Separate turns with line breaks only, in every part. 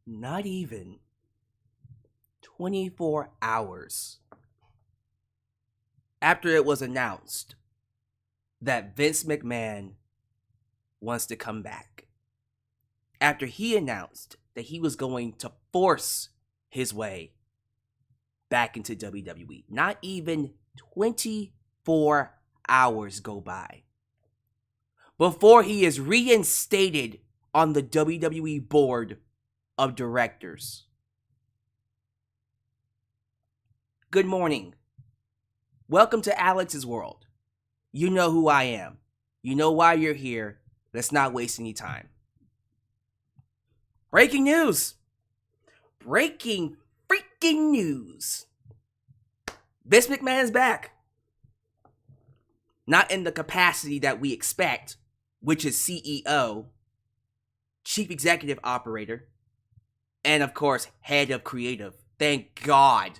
not even 24 hours after it was announced that Vince McMahon wants to come back, after he announced that he was going to force his way back into WWE, not even 24 hours go by before he is reinstated on the WWE board of directors. Good morning. Welcome to Alyx's world. You know who I am. You know why you're here. Let's not waste any time. Breaking news. Breaking freaking news. Vince McMahon is back. Not in the capacity that we expect, which is CEO, Chief Executive Operator, and of course, Head of Creative. Thank God.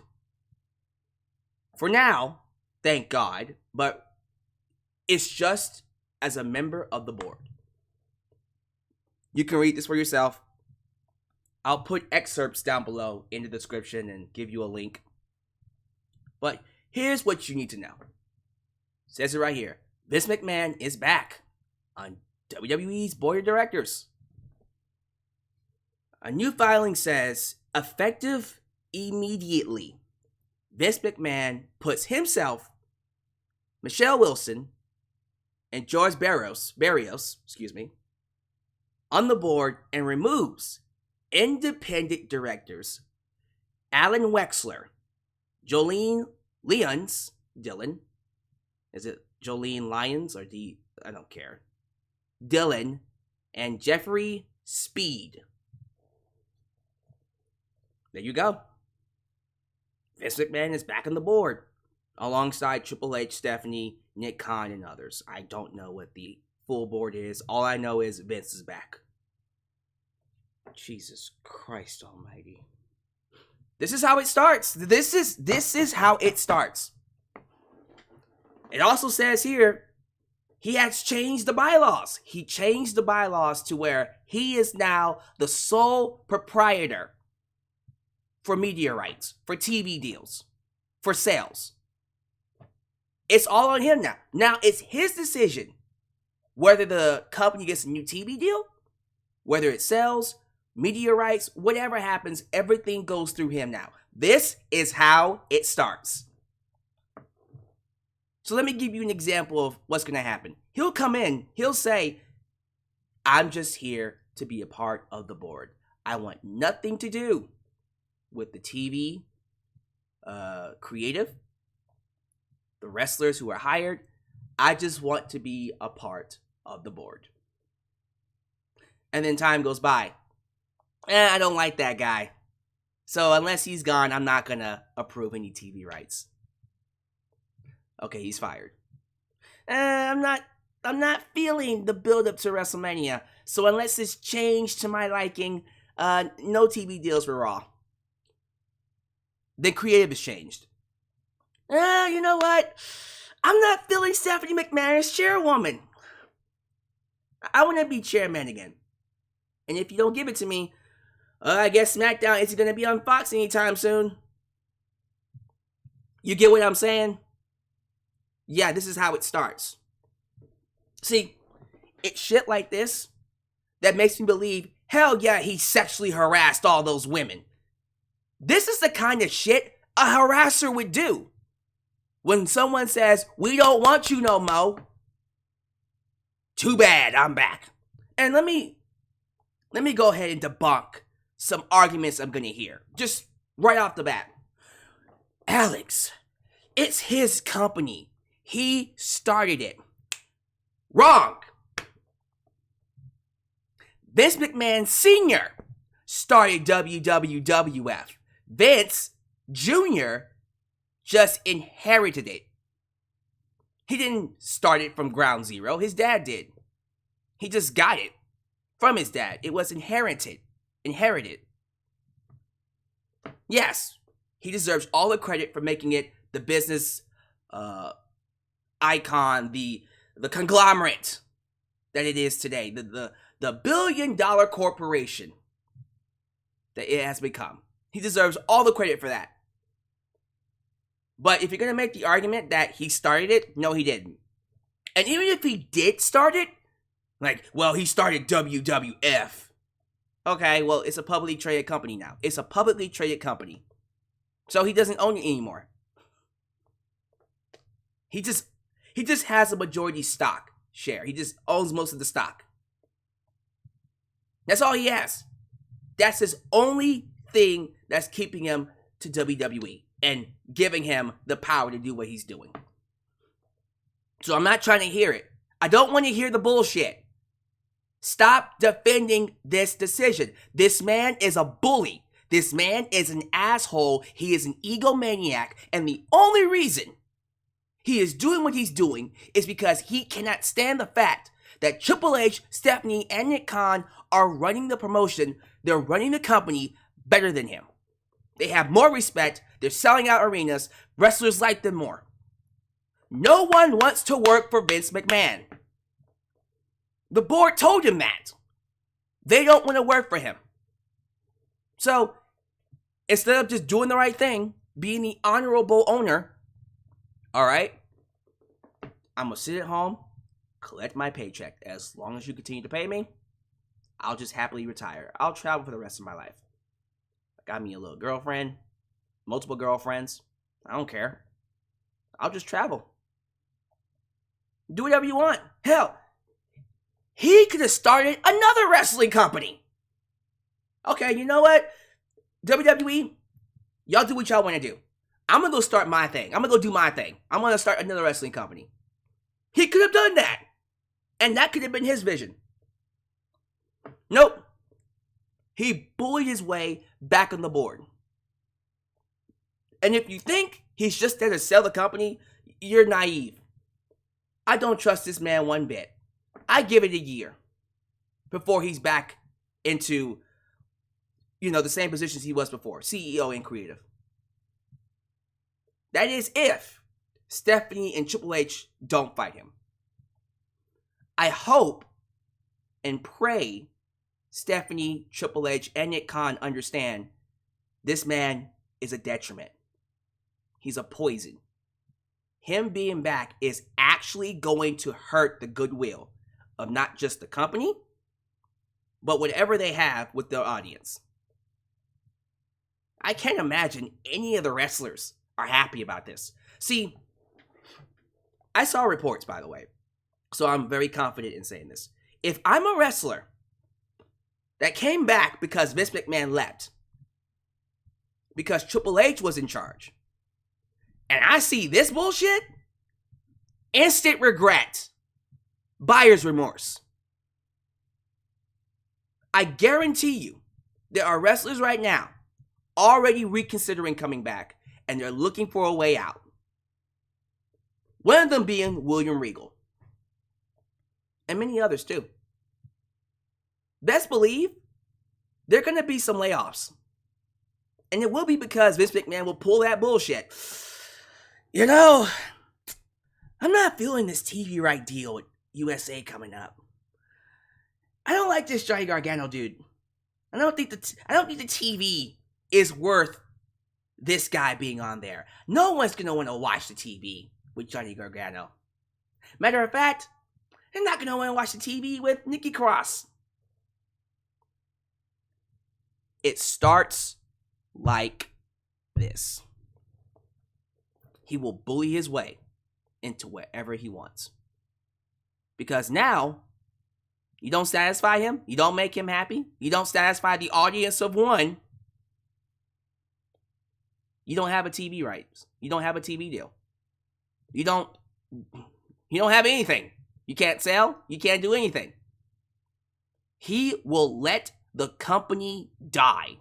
For now, thank God, but it's just as a member of the board. You can read this for yourself. I'll put excerpts down below in the description and give you a link. But here's what you need to know. It says it right here. Vince McMahon is back on WWE's board of directors. A new filing says, effective immediately, Vince McMahon puts himself, Michelle Wilson, and George Barrios, on the board and removes independent directors Alan Wexler, JoEllen Lyons Dillon, is it JoEllen Lyons or I don't care, Dillon, and Jeffrey Speed. There you go. Vince McMahon is back on the board, alongside Triple H, Stephanie, Nick Khan, and others. I don't know what the full board is. All I know is Vince is back. Jesus Christ almighty. This is how it starts. This is how it starts. It also says here, he has changed the bylaws. He changed the bylaws to where he is now the sole proprietor for media rights, for TV deals, for sales. It's all on him now. Now it's his decision whether the company gets a new TV deal, whether it sells, media rights, whatever happens, everything goes through him now. This is how it starts. So let me give you an example of what's going to happen. He'll come in, he'll say, I'm just here to be a part of the board. I want nothing to do with the TV creative, the wrestlers who are hired. I just want to be a part of the board. And then time goes by. I don't like that guy. So unless he's gone, I'm not going to approve any TV rights. Okay, he's fired. I'm not feeling the build up to WrestleMania. So unless it's changed to my liking, no TV deals for Raw. Then creative is changed. You know what? I'm not feeling Stephanie McMahon as chairwoman. I want to be chairman again. And if you don't give it to me, I guess SmackDown isn't going to be on Fox anytime soon. You get what I'm saying? Yeah, this is how it starts. See, it's shit like this that makes me believe, hell yeah, he sexually harassed all those women. This is the kind of shit a harasser would do. When someone says, we don't want you no more. Too bad, I'm back. And let me go ahead and debunk some arguments I'm going to hear. Just right off the bat. Alyx, it's his company. He started it. Wrong. Vince McMahon Sr. started WWF. Vince Jr. just inherited it. He didn't start it from ground zero. His dad did. He just got it from his dad. It was inherited. Yes, he deserves all the credit for making it the business icon, the conglomerate that it is today, the $1 billion corporation that it has become. He deserves all the credit for that. But if you're going to make the argument that he started it, no, he didn't. And even if he did start it, like, well, he started WWF. Okay, well, it's a publicly traded company now. It's a publicly traded company. So he doesn't own it anymore. He just has a majority stock share. He just owns most of the stock. That's all he has. That's his only thing that's keeping him to WWE and giving him the power to do what he's doing. So I'm not trying to hear it. I don't want to hear the bullshit. Stop defending this decision. This man is a bully. This man is an asshole. He is an egomaniac. And the only reason he is doing what he's doing is because he cannot stand the fact that Triple H, Stephanie, and Nick Khan are running the promotion. They're running the company better than him. They have more respect. They're selling out arenas. Wrestlers like them more. No one wants to work for Vince McMahon. The board told him that. They don't want to work for him. So, instead of just doing the right thing, being the honorable owner, all right, I'm going to sit at home, collect my paycheck. As long as you continue to pay me, I'll just happily retire. I'll travel for the rest of my life. I got me a little girlfriend, multiple girlfriends. I don't care. I'll just travel. Do whatever you want. Hell, he could have started another wrestling company. Okay, you know what? WWE, y'all do what y'all want to do. I'm going to go start my thing. I'm going to go do my thing. I'm going to start another wrestling company. He could have done that. And that could have been his vision. Nope. He bullied his way back on the board. And if you think he's just there to sell the company, you're naive. I don't trust this man one bit. I give it a year before he's back into, the same positions he was before, CEO and creative. That is if Stephanie and Triple H don't fight him. I hope and pray Stephanie, Triple H, and Nick Khan understand this man is a detriment. He's a poison. Him being back is actually going to hurt the goodwill of not just the company, but whatever they have with their audience. I can't imagine any of the wrestlers are happy about this. See, I saw reports, by the way, so I'm very confident in saying this. If I'm a wrestler that came back because Vince McMahon left, because Triple H was in charge, and I see this bullshit, instant regret, buyer's remorse. I guarantee you, there are wrestlers right now already reconsidering coming back, and they're looking for a way out. One of them being William Regal. And many others too. Best believe there are going to be some layoffs. And it will be because Vince McMahon will pull that bullshit. I'm not feeling this TV right deal with USA coming up. I don't like this Johnny Gargano dude. I don't think the TV is worth this guy being on there. No one's going to want to watch the TV with Johnny Gargano. Matter of fact, they're not going to want to watch the TV with Nikki Cross. It starts like this. He will bully his way into whatever he wants. Because now, you don't satisfy him, you don't make him happy, you don't satisfy the audience of one, you don't have a TV rights. You don't have a TV deal. You don't have anything. You can't sell, you can't do anything. He will let the company die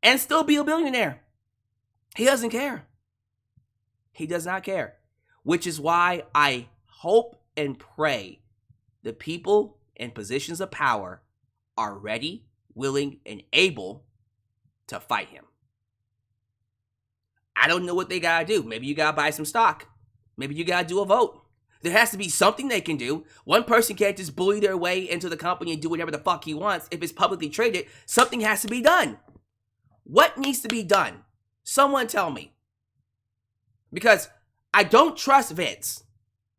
and still be a billionaire. He doesn't care. He does not care. Which is why I hope and pray the people in positions of power are ready, willing, and able to fight him. I don't know what they gotta do. Maybe you gotta buy some stock. Maybe you gotta do a vote. There has to be something they can do. One person can't just bully their way into the company and do whatever the fuck he wants. If it's publicly traded, something has to be done. What needs to be done? Someone tell me. Because I don't trust Vince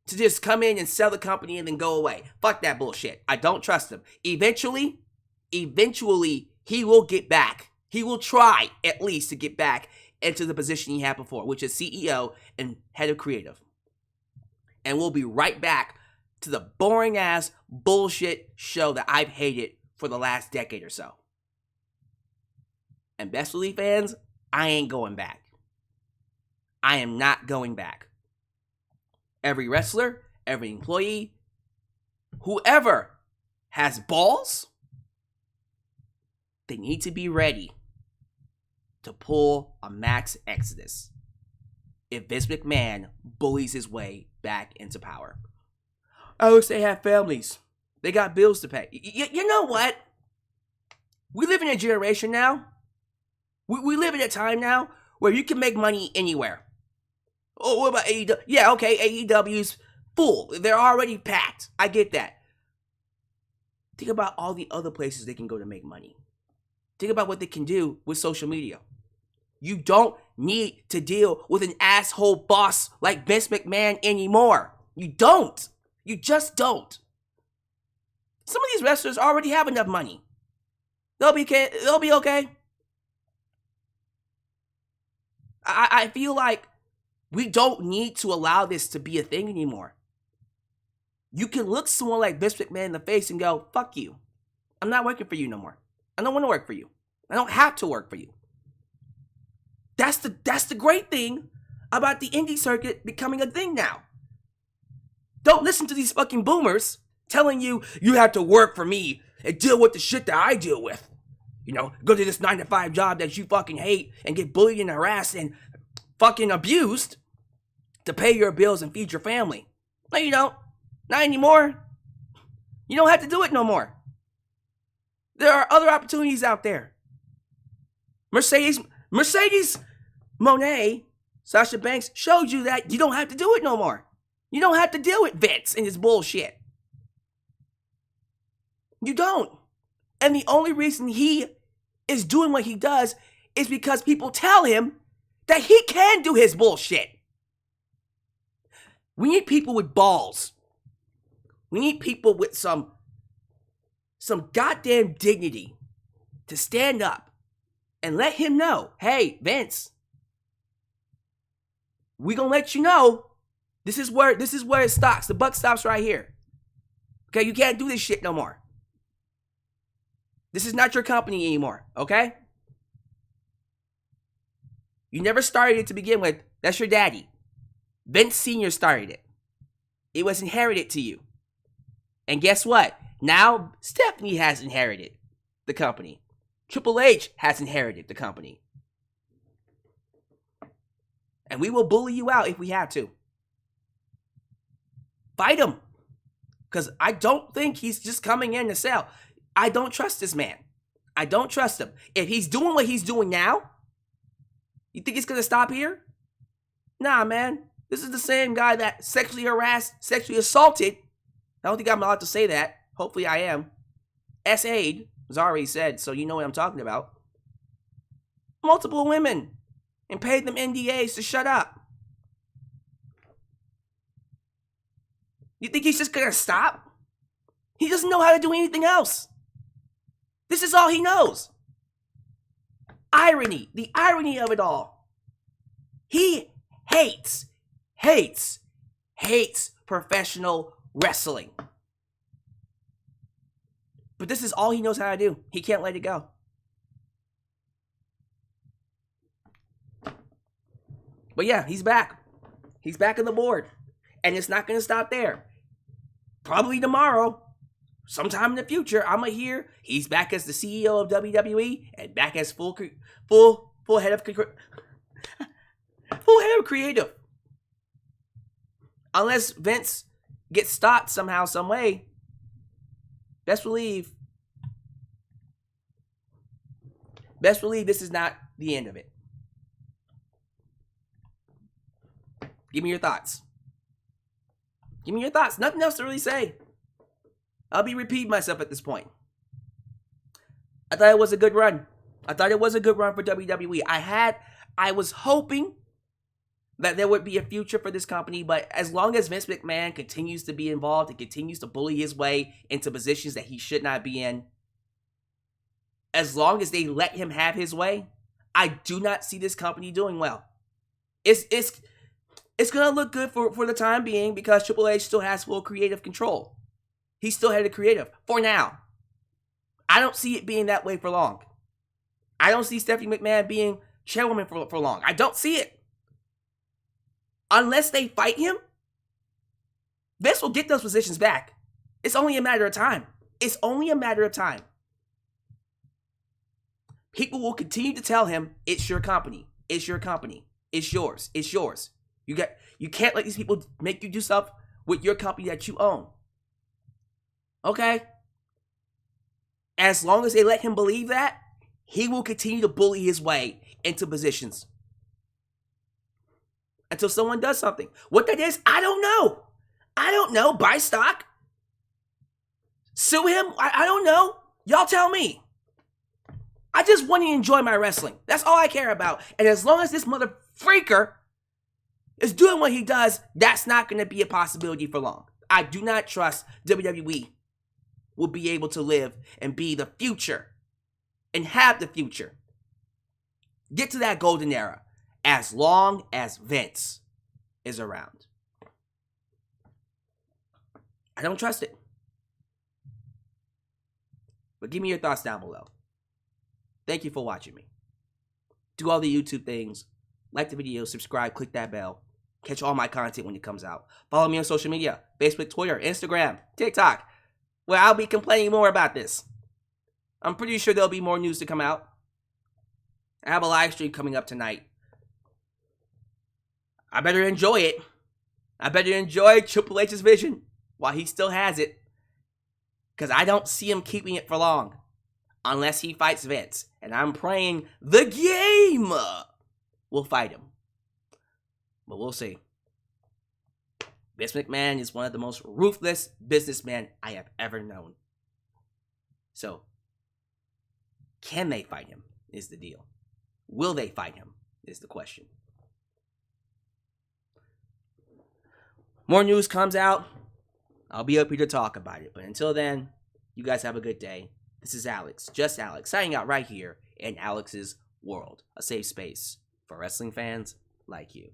to just come in and sell the company and then go away. Fuck that bullshit. I don't trust him. Eventually, he will get back. He will try, at least, to get back into the position he had before, which is CEO and head of creative. And we'll be right back to the boring-ass bullshit show that I've hated for the last decade or so. And Best Believe fans, I ain't going back. I am not going back. Every wrestler, every employee, whoever has balls, they need to be ready to pull a max exodus if Vince McMahon bullies his way back into power. Alyx, they have families. They got bills to pay. You know what? We live in a generation now. We live in a time now where you can make money anywhere. Oh, what about AEW? Yeah, okay, AEW's full. They're already packed. I get that. Think about all the other places they can go to make money. Think about what they can do with social media. You don't need to deal with an asshole boss like Vince McMahon anymore. You don't. You just don't. Some of these wrestlers already have enough money. They'll be okay. I feel like we don't need to allow this to be a thing anymore. You can look someone like Vince McMahon in the face and go, fuck you. I'm not working for you no more. I don't want to work for you. I don't have to work for you. That's the great thing about the indie circuit becoming a thing now. Don't listen to these fucking boomers telling you you have to work for me and deal with the shit that I deal with. You know, go to this 9-to-5 job that you fucking hate and get bullied and harassed and fucking abused to pay your bills and feed your family. No, you don't. Not anymore. You don't have to do it no more. There are other opportunities out there. Mercedes Moné, Sasha Banks showed you that you don't have to do it no more. You don't have to deal with Vince and his bullshit. You don't. And the only reason he is doing what he does is because people tell him that he can do his bullshit. We need people with balls. We need people with some goddamn dignity to stand up and let him know, hey, Vince, we gonna let you know this is where it stops. The buck stops right here. Okay, you can't do this shit no more. This is not your company anymore, okay? You never started it to begin with. That's your daddy. Vince Sr. started it. It was inherited to you. And guess what? Now Stephanie has inherited the company. Triple H has inherited the company. And we will bully you out if we have to. Fight him. Because I don't think he's just coming in to sell. I don't trust this man. I don't trust him. If he's doing what he's doing now, you think he's going to stop here? Nah, man. This is the same guy that sexually harassed, sexually assaulted. I don't think I'm allowed to say that. Hopefully I am. S.A.'d was already said, so you know what I'm talking about. Multiple women. And paid them NDAs to shut up. You think he's just going to stop? He doesn't know how to do anything else. This is all he knows. Irony. The irony of it all. He hates professional wrestling. But this is all he knows how to do. He can't let it go. But yeah, he's back. He's back on the board. And it's not going to stop there. Probably tomorrow, sometime in the future, I'm going to hear he's back as the CEO of WWE and back as full head of creative. Unless Vince gets stopped somehow, some way, best believe this is not the end of it. Give me your thoughts. Give me your thoughts. Nothing else to really say. I'll be repeating myself at this point. I thought it was a good run. I thought it was a good run for WWE. I was hoping that there would be a future for this company, but as long as Vince McMahon continues to be involved and continues to bully his way into positions that he should not be in, as long as they let him have his way, I do not see this company doing well. It's going to look good for the time being because Triple H still has full creative control. He's still head of creative for now. I don't see it being that way for long. I don't see Stephanie McMahon being chairwoman for long. I don't see it. Unless they fight him, Vince will get those positions back. It's only a matter of time. It's only a matter of time. People will continue to tell him, it's your company. It's your company. It's yours. It's yours. You can't let these people make you do stuff with your company that you own. Okay? As long as they let him believe that, he will continue to bully his way into positions. Until someone does something. What that is, I don't know. I don't know. Buy stock? Sue him? I don't know. Y'all tell me. I just want to enjoy my wrestling. That's all I care about. And as long as this mother freaker is doing what he does, that's not going to be a possibility for long. I do not trust WWE will be able to live and be the future and have the future. Get to that golden era as long as Vince is around. I don't trust it. But give me your thoughts down below. Thank you for watching me. Do all the YouTube things. Like the video, subscribe, click that bell. Catch all my content when it comes out. Follow me on social media. Facebook, Twitter, Instagram, TikTok. Where I'll be complaining more about this. I'm pretty sure there'll be more news to come out. I have a live stream coming up tonight. I better enjoy it. I better enjoy Triple H's vision while he still has it. Because I don't see him keeping it for long. Unless he fights Vince. And I'm praying the game will fight him. But we'll see. Vince McMahon is one of the most ruthless businessmen I have ever known. So, can they fight him is the deal. Will they fight him is the question. More news comes out. I'll be up here to talk about it. But until then, you guys have a good day. This is Alyx, just Alyx, signing out right here in Alyx's World, a safe space for wrestling fans like you.